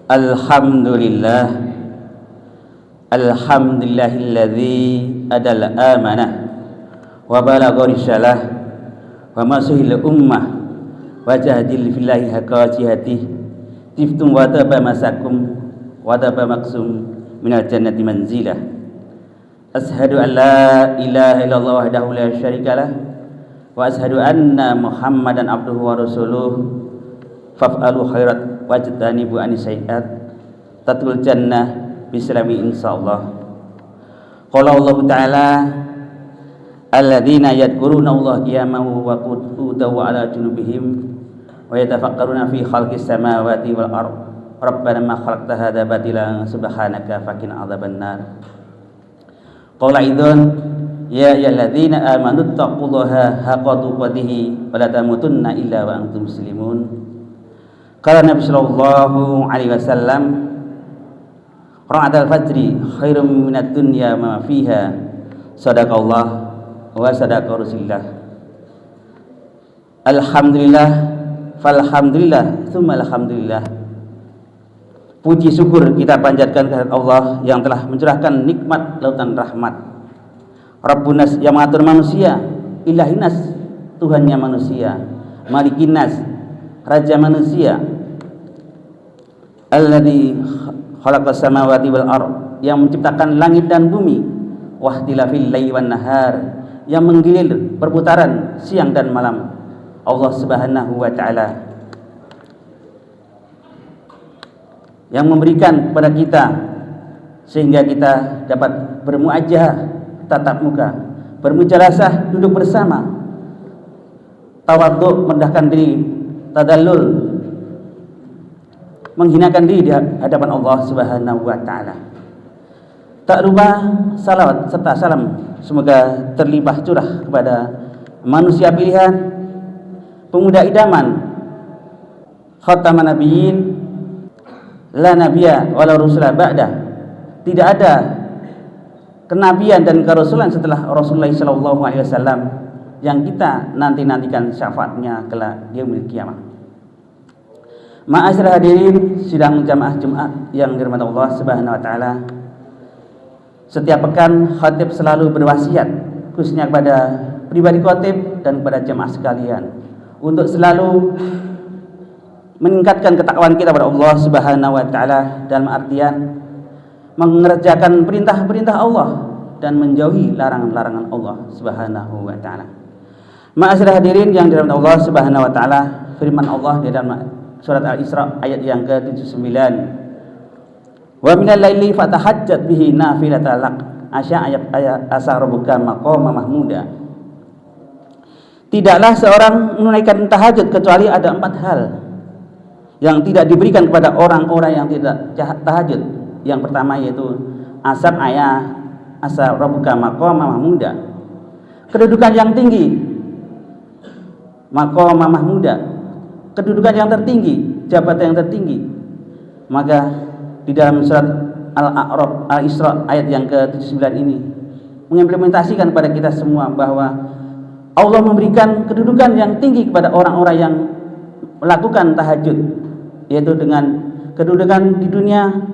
Alhamdulillah, alhamdulillahilladzi adal amanah wa balagha risalah wa masihil ummah wa jahadil fillahi haqqa jihadih tiftum wa taba masakum wa taba maksum minal jannati manzilah. Ashhadu an la ilaha illallah wahdahu la syarikalah wa ashhadu anna muhammadan abduhu wa rasuluh faf'alu khairat wajtanibu anisaiat tatul jannah bislami insyaallah. Qala Allah Ta'ala alladzina yadhkuruna Allah qiyaman wa qu'udan wa ala junubihim wa yatafakkaruna fi khalqis samawati wal ardh rabbana ma khalaqta hadza batila subhanaka faqina adzabannar. Qala idzan ya ayyuhalladzina amanu taqullaha haqqa tuqatih wa la tamutunna illa wa antum muslimun. Qala Nabi sallallahu alaihi wasallam ra'atul fajri khairum minad dunya ma fiha sadaqallah wa sadaqa rasulullah. Alhamdulillah falhamdulillah tsumma alhamdulillah. Puji syukur kita panjatkan kehadirat Allah yang telah mencurahkan nikmat lautan rahmat. Rabbunas yang mengatur manusia, Ilahinas Tuhannya manusia, Malikinas Raja manusia, Alladzi khalaqas samawati wal ardh yang menciptakan langit dan bumi, wahtilafil laili wan nahar yang menggilir perputaran siang dan malam. Allah Subhanahu wa taala yang memberikan kepada kita sehingga kita dapat bermuajah tatap muka, bermujalasah duduk bersama, tawadhu merendahkan diri, tadallul menghinakan diri di hadapan Allah Subhanahu wa taala. Tak lupa salawat serta salam semoga terlimpah curah kepada manusia pilihan, pemuda idaman, khataman nabiyyin, la nabiyya wala rusula ba'da. Tidak ada kenabian dan kerasulan setelah Rasulullah sallallahu alaihi wasallam yang kita nantikan syafaatnya kelak di yaumil kiamah. Ma'asyiral hadirin sidang jamaah Jumat yang dirahmati Allah Subhanahu wa taala. Setiap pekan khatib selalu berwasiat khususnya kepada pribadi khatib dan kepada jamaah sekalian untuk selalu meningkatkan ketakwaan kita kepada Allah Subhanahu wa taala dalam artian mengerjakan perintah-perintah Allah dan menjauhi larangan-larangan Allah Subhanahu wa taala. Ma'asyiral hadirin yang dirahmati Allah Subhanahu wa taala, firman Allah di dalam surat Al-Isra ayat yang ke-79, wa minal laili fatahajjat bihi nafilatan lak asa rabbuka maqama mahmuda. Tidaklah seorang menunaikan tahajud kecuali ada 4 hal yang tidak diberikan kepada orang-orang yang tidak tahajud. Yang pertama yaitu asa rabbuka maqama mahmuda, kedudukan yang tinggi, maqama mahmuda, kedudukan yang tertinggi, jabatan yang tertinggi. Maka di dalam surat Al-A'raf Al-Isra ayat yang ke-79 ini mengimplementasikan kepada kita semua bahwa Allah memberikan kedudukan yang tinggi kepada orang-orang yang melakukan tahajud, yaitu dengan kedudukan di dunia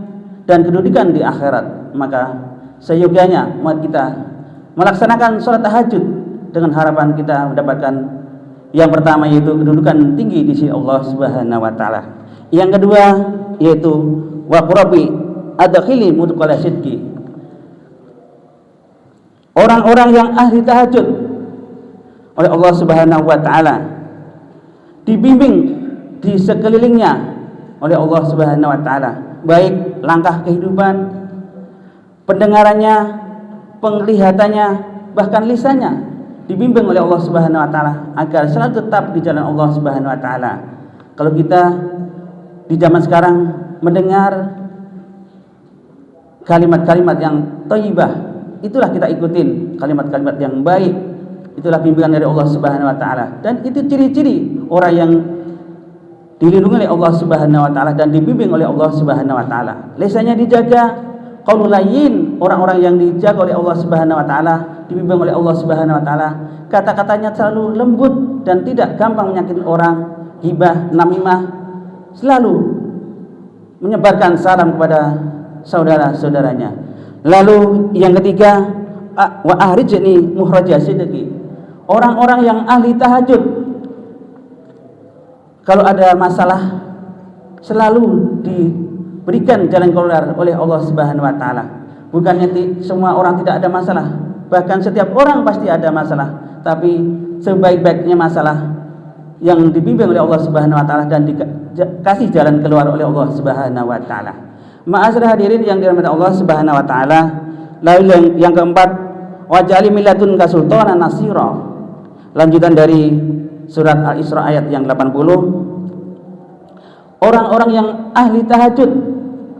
dan kedudukan di akhirat. Maka seyogyanya umat kita melaksanakan sholat tahajud dengan harapan kita mendapatkan yang pertama yaitu kedudukan tinggi di sisi Allah Subhanahu wa taala. Yang kedua yaitu wa qurabi adkhili mudqala sidqi. Orang-orang yang ahli tahajud oleh Allah Subhanahu wa taala dibimbing di sekelilingnya oleh Allah Subhanahu wa taala, baik langkah kehidupan, pendengarannya, penglihatannya, bahkan lisannya dibimbing oleh Allah Subhanahu wa taala agar selalu tetap di jalan Allah Subhanahu wa taala. Kalau kita di zaman sekarang mendengar kalimat-kalimat yang thayyibah, itulah kita ikutin, kalimat-kalimat yang baik, itulah bimbingan dari Allah Subhanahu wa taala. Dan itu ciri-ciri orang yang dilindungi oleh Allah Subhanahu wa taala dan dibimbing oleh Allah Subhanahu wa taala. Lisannya dijaga, qaulul layyin, orang-orang yang dijaga oleh Allah Subhanahu wa taala, dibimbing oleh Allah Subhanahu wa taala, kata-katanya selalu lembut dan tidak gampang menyakiti orang, ghibah, namimah, selalu menyebarkan salam kepada saudara-saudaranya. Lalu yang ketiga, wa ahrijni muhraja sidqi. Orang-orang yang ahli tahajud, kalau ada masalah selalu diberikan jalan keluar oleh Allah Subhanahu wa taala. Bukannya semua orang tidak ada masalah, bahkan setiap orang pasti ada masalah, tapi sebaik-baiknya masalah yang dibimbing oleh Allah Subhanahu wa taala dan dikasih jalan keluar oleh Allah Subhanahu wa taala. Ma'asyiral hadirin yang dirahmati Allah Subhanahu wa taala. Lalu yang keempat, waj'ali min ladunka sultanan nasira. Lanjutan dari surat Al-Isra ayat yang 80. Orang-orang yang ahli tahajud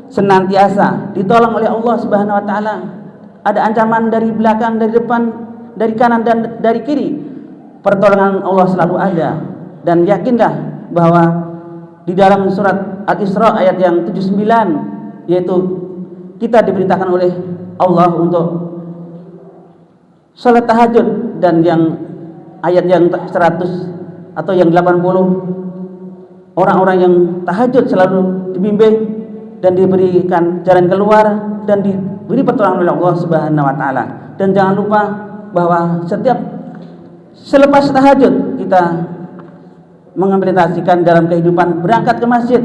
senantiasa ditolong oleh Allah Subhanahu wa taala. Ada ancaman dari belakang, dari depan, dari kanan dan dari kiri. Pertolongan Allah selalu ada. Dan yakinlah bahwa di dalam surat Al-Isra ayat yang 79, yaitu kita diperintahkan oleh Allah untuk salat tahajud, dan yang ayat yang 100 atau yang 80, orang-orang yang tahajud selalu dibimbing dan diberikan jalan keluar dan diberi pertolongan oleh Allah Subhanahu wa taala. Dan jangan lupa bahwa selepas tahajud kita mengimplementasikan dalam kehidupan berangkat ke masjid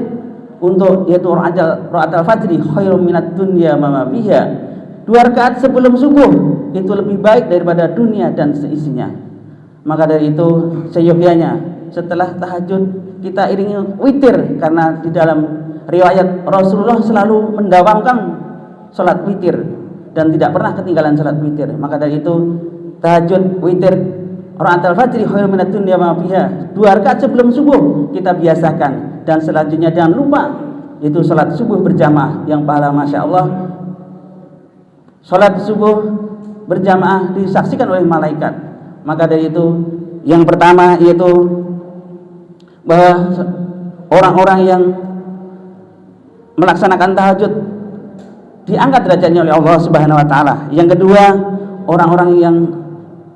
untuk, yaitu ra'atul fajri khairum minad dunya ma fiha. 2 rakaat sebelum subuh itu lebih baik daripada dunia dan seisinya. Maka dari itu seyogyanya setelah tahajud kita iringi witir, karena di dalam riwayat Rasulullah selalu mendawamkan salat witir dan tidak pernah ketinggalan salat witir. Maka dari itu tahajud witir ra'atul fajri khairum minad dunya ma fiha, 2 rakaat sebelum subuh kita biasakan. Dan selanjutnya jangan lupa itu salat subuh berjamaah yang pahala Masya Allah. Salat subuh berjamaah disaksikan oleh malaikat. Maka dari itu yang pertama yaitu bahwa orang-orang yang melaksanakan tahajud diangkat derajatnya oleh Allah Subhanahu wa taala. Yang kedua, orang-orang yang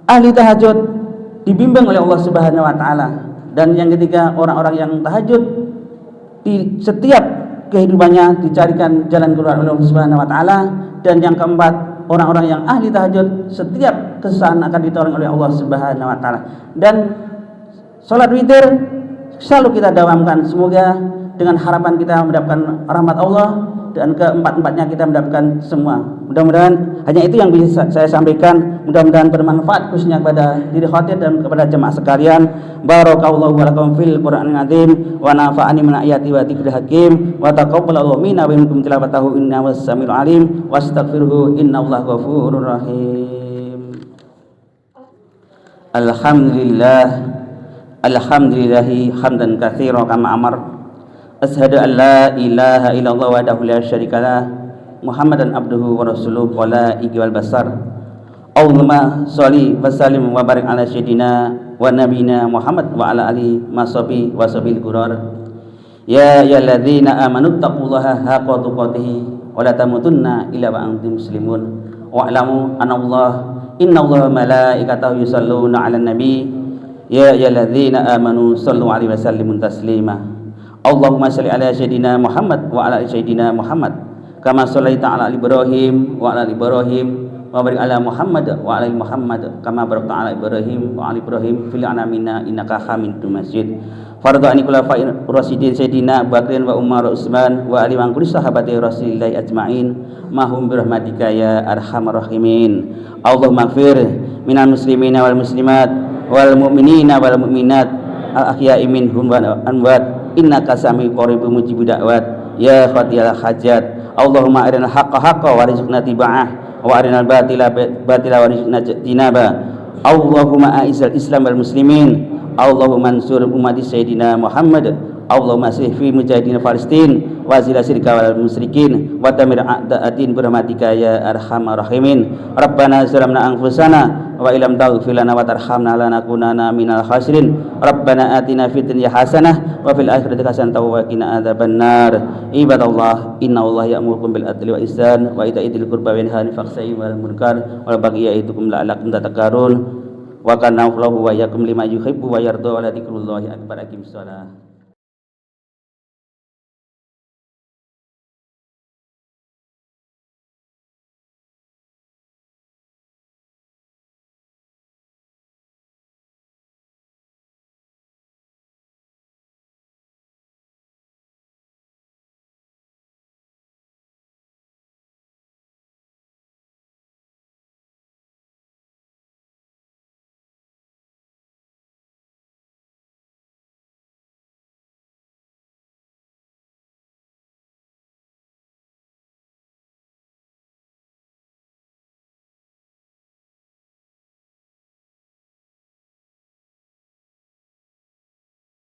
ahli tahajud dibimbing oleh Allah Subhanahu wa taala. Dan yang ketiga, orang-orang yang tahajud di setiap kehidupannya dicarikan jalan keluar oleh Allah Subhanahu wa taala. Dan yang keempat, orang-orang yang ahli tahajud setiap kesusahan akan ditolong oleh Allah Subhanahu wa taala. Dan salat witir selalu kita dawamkan, semoga dengan harapan kita mendapatkan rahmat Allah, dan keempat-empatnya kita mendapatkan semua. Mudah-mudahan hanya itu yang bisa saya sampaikan. Mudah-mudahan bermanfaat khususnya kepada diri khatib dan kepada jemaah sekalian. Barakallahu walakum fil Qur'anil azim wa nafa'ani min ayati wa dzikril hakim wa taqabbalallahu minna wa minkum tilawatahu innahu was-sami'ul alim wastaghfiruhu innallaha ghafurur rahim. Alhamdulillahi hamdan katsiran kama amar. Asyhadu an la ilaha illallah wahdahu la syarikalah Muhammadan abduhu wa rasuluhu wa la ighwal basar. Allahumma sholli wa sallim wa barik ala sayyidina wa nabiyina Muhammad wa ala alihi washabihi wasabil qurar. Ya ayyuhalladzina amanu taqullaha haqqa tuqatih wa la tamutunna illa wa antum muslimun. Wa'lamu annallaha innallaha malaikatahu yusholluna 'alan nabi. Ya ayyuhalladzina amanu shollu 'alaihi wa sallimu taslima. Allahumma sholli ala sayyidina Muhammad wa ala ali sayyidina Muhammad kama shallaita ala Ibrahim wa ala Ibrahim wa barik ala Muhammad wa ala Muhammad kama barakta ala Ibrahim wa ala Ibrahim fil alamin innaka Hamidum Majid. Fardhu ani khulafa'ir rasyidin sayyidina Abu Bakrin wa Umar Utsman wa ali wa kulli sahabati Rasulillah ajma'in mahum bi rahmatika ya arhamar rahimin. Allahumma ighfir minal muslimina wal muslimat wal mu'minina wal mu'minat al ahya'i minhum wal amwat innaka sami'un qaribun mujibud da'wat ya qadiyal hajat. Allahumma arinal haqqa haqqan warzuqna tiba'ah wa arinal batila batila warzuqna tinaba. Allahumma a'izal islam wal muslimin. Allahumma ansur ummati sayyidina Muhammad. Allahumma aslih fi mujahidin Palestin wa zil syirka wal musyrikin wa damir a'da'atin bi rahmatika ya arhamar rahimin. Rabbana zalamna anfusana wa illam taghfir lana wa tarhamna lanakunanna minal khasirin. Rabbana atina fid dunya hasanah wa fil akhirati hasanah wa qina adzabannar. Ibadallah innallaha ya'murukum bil adli wa ihsan wa ita'i dzil qurba wa yanha 'anil fahsya'i wal munkar wal baghi ya'idukum la'allakum tattaqun. Wa kana Allahu wa iyyakum lima yuhibbu wa yarda wa la dzikrullahi akbar. Aqim shalah.